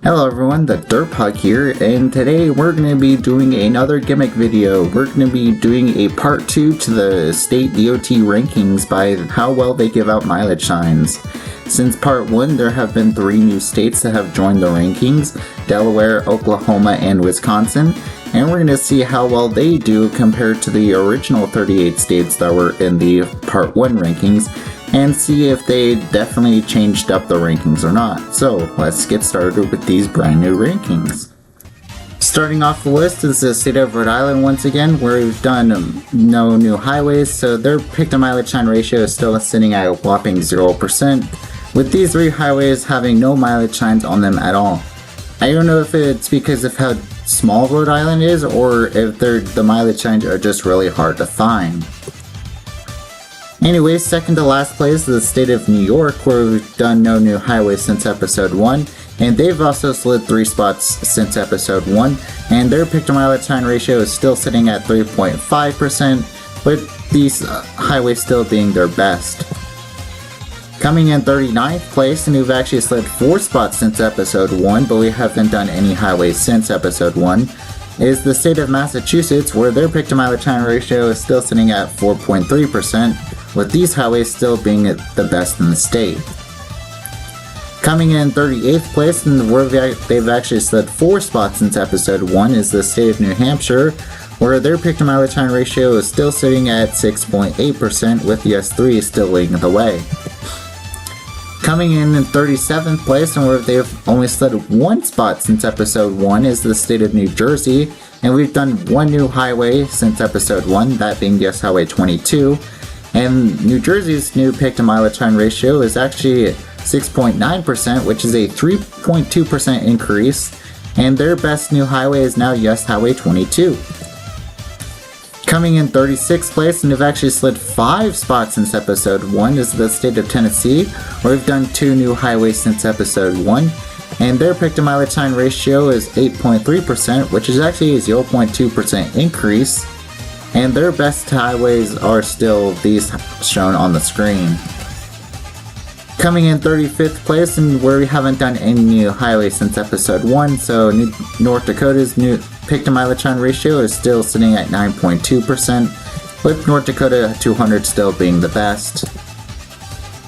Hello everyone, TheDerpHog here, and today we're going to be doing another gimmick video. We're going to be doing a part 2 to the state DOT rankings by how well they give out mileage signs. Since part 1, there have been 3 new states that have joined the rankings: Delaware, Oklahoma, and Wisconsin, and we're going to see how well they do compared to the original 38 states that were in the part 1 rankings, and see if they definitely changed up the rankings or not. So let's get started with these brand new rankings. Starting off the list is the state of Rhode Island once again, where we've done no new highways, so their pick to mileage sign ratio is still sitting at a whopping 0%, with these 3 highways having no mileage signs on them at all. I don't know if it's because of how small Rhode Island is, or if the mileage signs are just really hard to find. Anyways, second to last place is the state of New York, where we've done no new highways since episode 1, and they've also slid 3 spots since episode 1, and their pick to mileage sign ratio is still sitting at 3.5%, with these highways still being their best. Coming in 39th place, and we've actually slid 4 spots since episode 1, but we haven't done any highways since episode 1, is the state of Massachusetts, where their pick to mileage sign ratio is still sitting at 4.3%, with these highways still being the best in the state. Coming in 38th place, and where they've actually slid 4 spots since episode 1, is the state of New Hampshire, where their pick to mileage sign ratio is still sitting at 6.8%, with the S3 still leading the way. Coming in 37th place, and where they've only slid 1 spot since episode 1, is the state of New Jersey, and we've done 1 new highway since episode 1, that being US Highway 22, and New Jersey's new pick to mileage sign ratio is actually 6.9%, which is a 3.2% increase, and their best new highway is now US Highway 22. Coming in 36th place, and have actually slid 5 spots since episode 1, is the state of Tennessee, where we've done 2 new highways since episode 1, and their pick to mileage sign ratio is 8.3%, which is actually a 0.2% increase, and their best highways are still these shown on the screen. Coming in 35th place, and where we haven't done any new highways since episode 1, so North Dakota's new pick to mileage sign ratio is still sitting at 9.2%, with North Dakota 200 still being the best.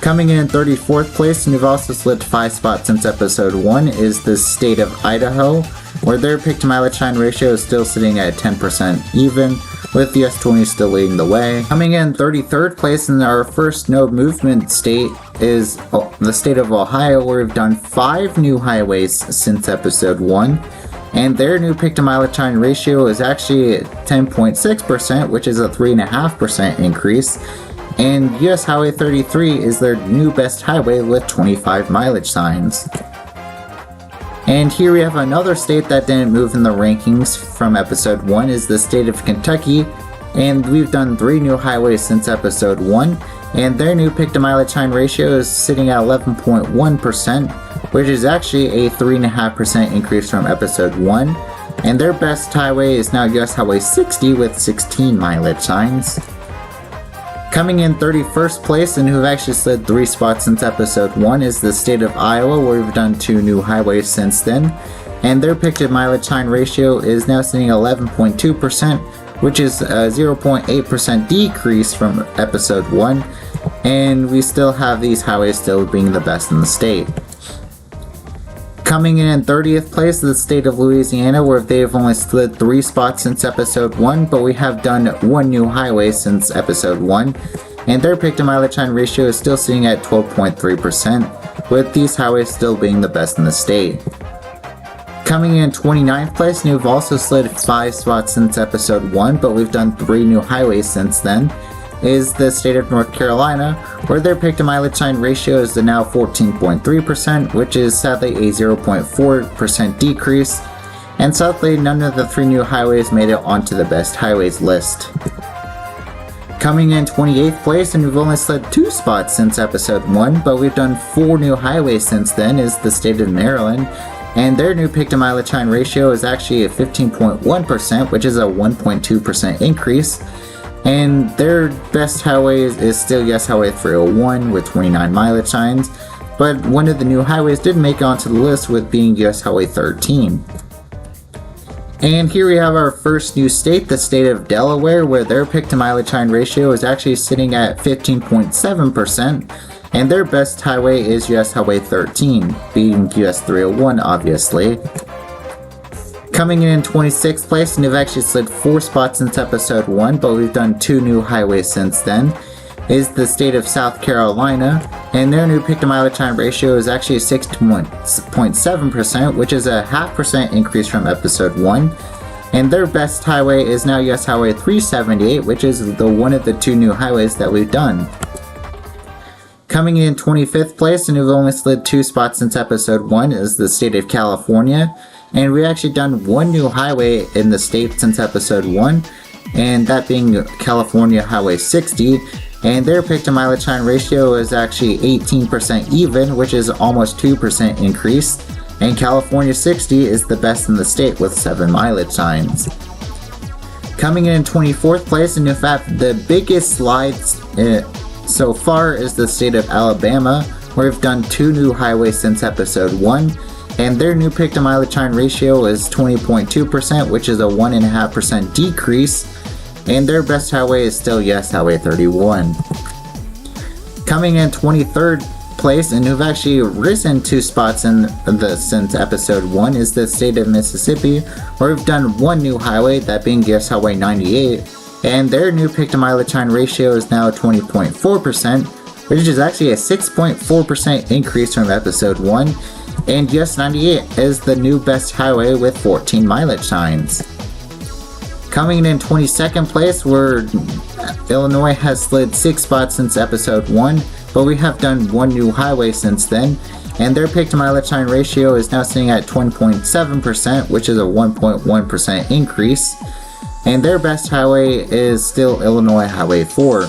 Coming in 34th place, and we've also slid 5 spots since episode 1, is the state of Idaho, where their pick to mileage sign ratio is still sitting at 10% even, with the S20 still leading the way. Coming in 33rd place, in our first no movement state, is the state of Ohio, where we've done 5 new highways since episode 1, and their new pick to mileage sign ratio is actually 10.6%, which is a 3.5% increase, and US Highway 33 is their new best highway with 25 mileage signs. And here we have another state that didn't move in the rankings from episode 1, is the state of Kentucky, and we've done 3 new highways since episode 1, and their new pick to mileage sign ratio is sitting at 11.1%, which is actually a 3.5% increase from episode 1, and their best highway is now US Highway 60 with 16 mileage signs. Coming in 31st place, and who have actually slid 3 spots since episode 1, is the state of Iowa, where we've done 2 new highways since then, and their pick to mileage sign ratio is now sitting at 11.2%, which is a 0.8% decrease from episode 1, and we still have these highways still being the best in the state. Coming in 30th place is the state of Louisiana, where they've only slid 3 spots since episode 1, but we have done 1 new highway since episode 1, and their pick to mileage sign ratio is still sitting at 12.3%, with these highways still being the best in the state. Coming in 29th place, and we've also slid 5 spots since episode 1, but we've done 3 new highways since then, is the state of North Carolina, where their pick to mileage sign ratio is now 14.3%, which is sadly a 0.4% decrease, and sadly none of the 3 new highways made it onto the best highways list. Coming in 28th place, and we've only slid 2 spots since episode 1, but we've done 4 new highways since then, is the state of Maryland, and their new pick to mileage sign ratio is actually at 15.1%, which is a 1.2% increase, and their best highway is still US Highway 301 with 29 mileage signs, but one of the new highways did make it onto the list, with being US Highway 13. And here we have our first new state, the state of Delaware, where their pick to mileage time ratio is actually sitting at 15.7%, and their best highway is US Highway 13, being US 301 obviously. Coming in 26th place, and they've actually slid 4 spots since episode 1, but we've done 2 new highways since then, is the state of South Carolina, and their new pick to mileage time ratio is actually 6.7%, which is a 0.5% increase from episode 1. And their best highway is now US Highway 378, which is one of the 2 new highways that we've done. Coming in 25th place, and we've only slid 2 spots since episode 1, is the state of California. And we've actually done 1 new highway in the state since episode 1, and that being California Highway 60. And their pick to mileage time ratio is actually 18% even, which is almost 2% increase. And California 60 is the best in the state with 7 mileage times. Coming in 24th place, and in fact the biggest slides so far is the state of Alabama, where we've done 2 new highways since episode 1. And their new pick to mileage time ratio is 20.2%, which is a 1.5% decrease. And their best highway is still US Highway 31. Coming in 23rd place, and who've actually risen 2 spots since episode 1, is the state of Mississippi, where we've done 1 new highway, that being US Highway 98. And their new pick to mileage time ratio is now 20.4%, which is actually a 6.4% increase from episode 1. And US 98 is the new best highway with 14 mileage times. Coming in 22nd place, where Illinois has slid 6 spots since episode 1, but we have done 1 new highway since then, and their pick to mileage time ratio is now sitting at 20.7%, which is a 1.1% increase. And their best highway is still Illinois Highway 4,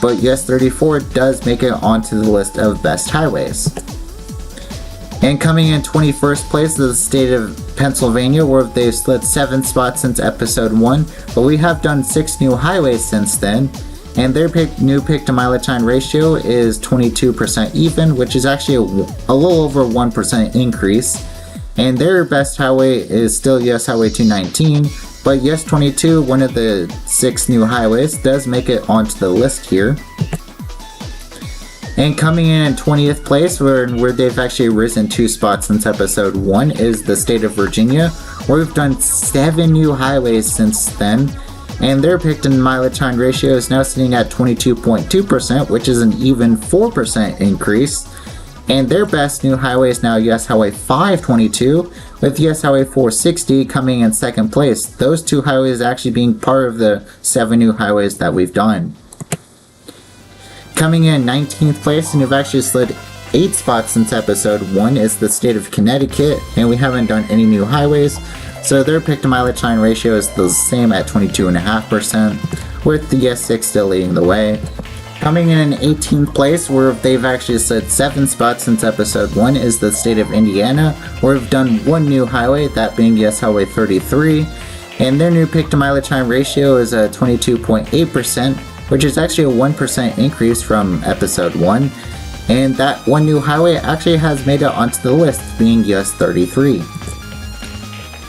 but US 34 does make it onto the list of best highways. And coming in 21st place is the state of Pennsylvania, where they've slid 7 spots since episode 1, but we have done 6 new highways since then, and their new pick to mileage time ratio is 22% even, which is actually a little over 1% increase. And their best highway is still US Highway 219, but US 22, one of the 6 new highways, does make it onto the list here. And coming in 20th place, where they've actually risen 2 spots since episode 1, is the state of Virginia, where we've done 7 new highways since then, and their pick to mileage time ratio is now sitting at 22.2%, which is an even 4% increase. And their best new highway is now US Highway 522, with US Highway 460 coming in 2nd place. Those 2 highways actually being part of the 7 new highways that we've done. Coming in 19th place, and we've actually slid 8 spots since episode 1, is the state of Connecticut, and we haven't done any new highways, so their pick to mileage time ratio is the same at 22.5%, with the US 6 still leading the way. Coming in 18th place, where they've actually slid 7 spots since episode 1, is the state of Indiana, where we've done 1 new highway, that being US Highway 33, and their new pick to mileage time ratio is 22.8%, which is actually a 1% increase from episode 1, and that 1 new highway actually has made it onto the list, being US 33.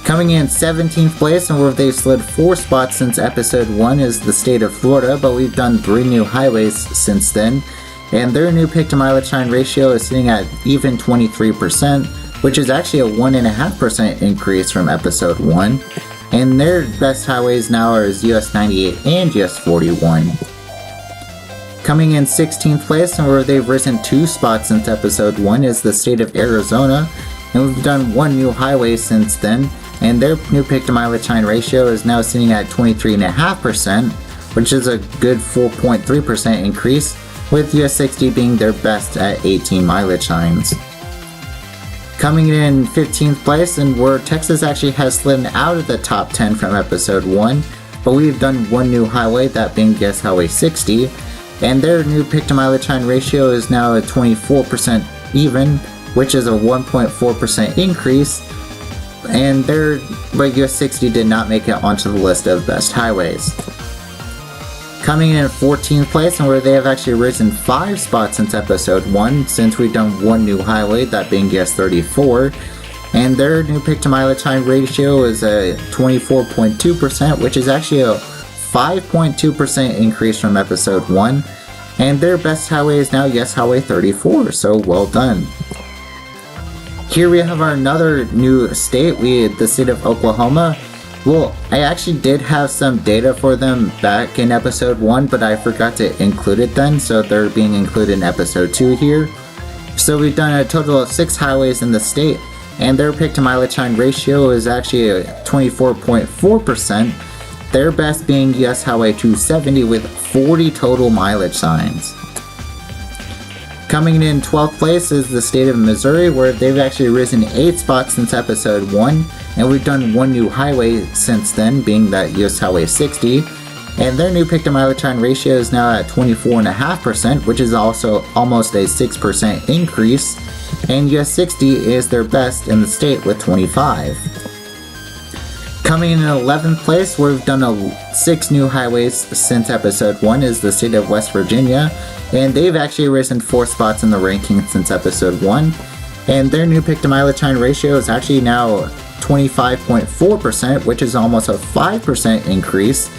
Coming in 17th place, and where they've slid 4 spots since episode 1, is the state of Florida, but we've done 3 new highways since then, and their new pick to mileage time ratio is sitting at even 23%, which is actually a 1.5% increase from episode 1. And their best highways now are US 98 and US 41. Coming in 16th place, and where they've risen 2 spots since episode 1, is the state of Arizona, and we've done 1 new highway since then, and their new pick to mileage time ratio is now sitting at 23.5%, which is a good 4.3% increase, with US 60 being their best at 18 mileage times. Coming in 15th place, and where Texas actually has slid out of the top 10 from episode 1, but we've done 1 new highway, that being US Highway 60, and their new pick to mileage time ratio is now at 24% even, which is a 1.4% increase, but US 60 did not make it onto the list of best highways. Coming in 14th place, and where they have actually risen 5 spots since episode 1, since we've done one new highway, that being US 34. And their new pick to mileage time ratio is a 24.2%, which is actually a 5.2% increase from episode 1. And their best highway is now US Highway 34, so well done. Here we have another new state, the state of Oklahoma. Well, I actually did have some data for them back in episode 1, but I forgot to include it then, so they're being included in episode 2 here. So we've done a total of 6 highways in the state, and their pick to mileage time ratio is actually a 24.4%, their best being US Highway 270 with 40 total mileage signs. Coming in 12th place is the state of Missouri, where they've actually risen 8 spots since episode 1, and we've done one new highway since then, being that US Highway 60, and their new pick to mileage time ratio is now at 24.5%, which is also almost a 6% increase, and US 60 is their best in the state with 25. Coming in 11th place, where we've done 6 new highways since episode 1, is the state of West Virginia, and they've actually risen 4 spots in the ranking since episode 1, and their new pick to mileage time ratio is actually now 25.4%, which is almost a 5% increase,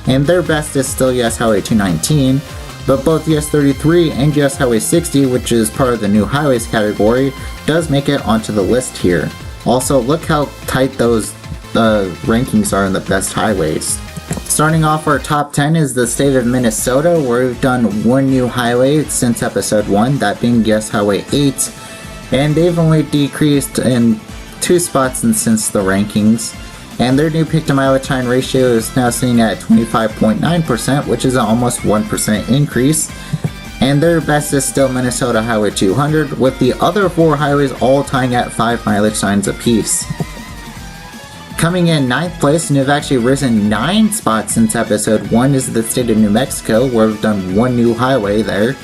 and their best is still US Highway 219, but both US 33 and US Highway 60, which is part of the new highways category, does make it onto the list here. Also, look how tight those rankings are in the best highways. Starting off our top 10 is the state of Minnesota, where we've done one new highway since episode 1, that being US Highway 8, and they've only decreased in 2 spots since the rankings, and their new pick to mileage time ratio is now sitting at 25.9%, which is an almost 1% increase, and their best is still Minnesota Highway 200, with the other 4 highways all tying at 5 mileage signs apiece. Coming in 9th place, and have actually risen 9 spots since episode 1, is the state of New Mexico, where we've done one new highway there,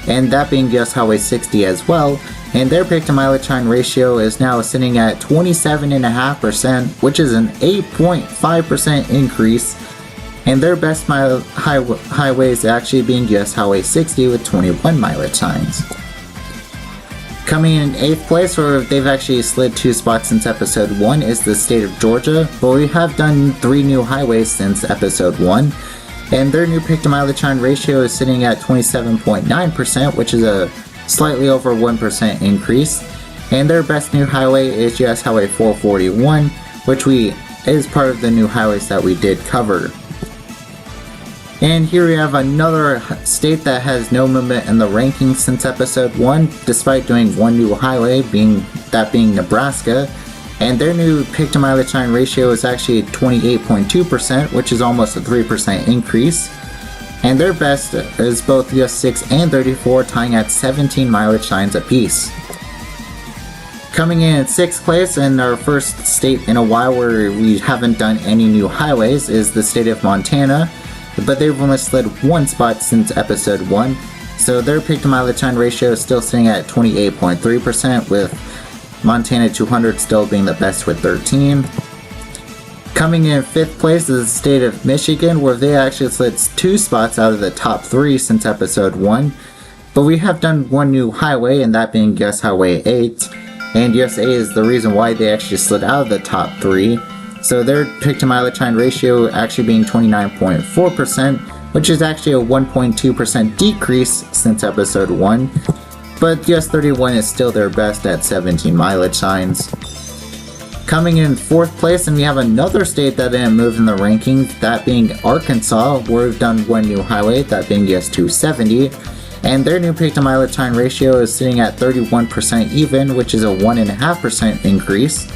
and that being US Highway 60 as well, and their pick to mileage time ratio is now sitting at 27.5%, which is an 8.5% increase, and their best highway is actually being US Highway 60 with 21 mileage signs. Coming in 8th place, where they've actually slid 2 spots since episode 1, is the state of Georgia, but we have done 3 new highways since episode 1, and their new pick to mileage time ratio is sitting at 27.9%, which is a slightly over 1% increase, and their best new highway is US Highway 441, which is part of the new highways that we did cover. And here we have another state that has no movement in the rankings since episode 1, despite doing one new highway, being Nebraska, and their new pick to mileage time ratio is actually 28.2%, which is almost a 3% increase, and their best is both US 6 and 34, tying at 17 mileage signs apiece. Coming in at 6th place, and our first state in a while where we haven't done any new highways, is the state of Montana, but they've only slid 1 spot since episode 1, so their pick to mileage time ratio is still sitting at 28.3%, with Montana 200 still being the best with 13. Coming in 5th place is the state of Michigan, where they actually slid 2 spots out of the top 3 since episode 1, but we have done one new highway, and that being US Highway 8, and US 8 is the reason why they actually slid out of the top 3. So their pick to mileage time ratio actually being 29.4%, which is actually a 1.2% decrease since episode 1, but US 31 is still their best at 17 mileage signs. Coming in 4th place, and we have another state that didn't move in the rankings, that being Arkansas, where we've done one new highway, that being US 270, and their new pick to mileage time ratio is sitting at 31% even, which is a 1.5% increase.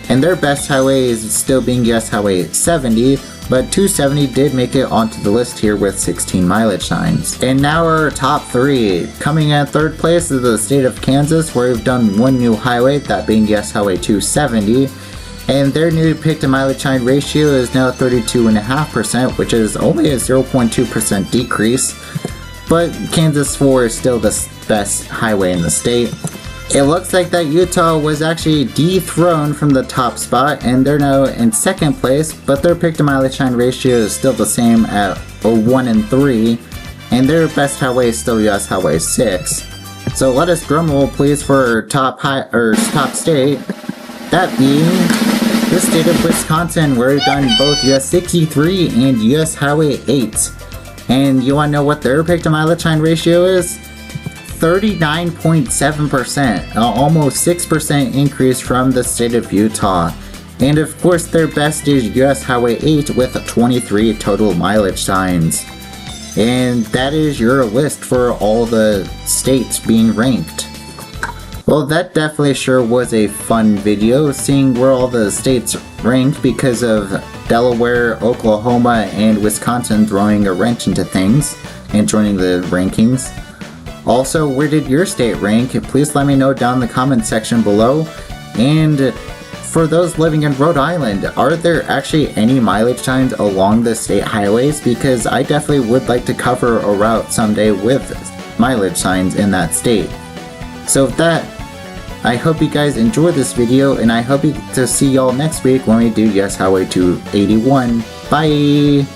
And their best highway is still being US Highway 70, but 270 did make it onto the list here with 16 mileage signs. And now our top 3. Coming in 3rd place is the state of Kansas, where we've done one new highway, that being US Highway 270, and their new pick to mileage time ratio is now 32.5%, which is only a 0.2% decrease, but Kansas 4 is still the best highway in the state. It looks like that Utah was actually dethroned from the top spot, and they're now in 2nd place, but their pick to mileage time ratio is still the same at 1 and 3, and their best highway is still US Highway 6. So let us drumroll please for top state, that being the state of Wisconsin, where we've done both US 63 and US Highway 8. And you want to know what their pick to mileage time ratio is? 39.7%, almost 6% increase from the state of Utah. And of course their best is US Highway 8 with 23 total mileage times. And that is your list for all the states being ranked. Well, that definitely sure was a fun video, seeing where all the states ranked because of Delaware, Oklahoma, and Wisconsin throwing a wrench into things and joining the rankings. Also, where did your state rank? Please let me know down in the comment section below. And for those living in Rhode Island, are there actually any mileage times along the state highways? Because I definitely would like to cover a route someday with mileage signs in that state. So with that, I hope you guys enjoyed this video, and I hope to see y'all next week when we do US Highway 281. Bye!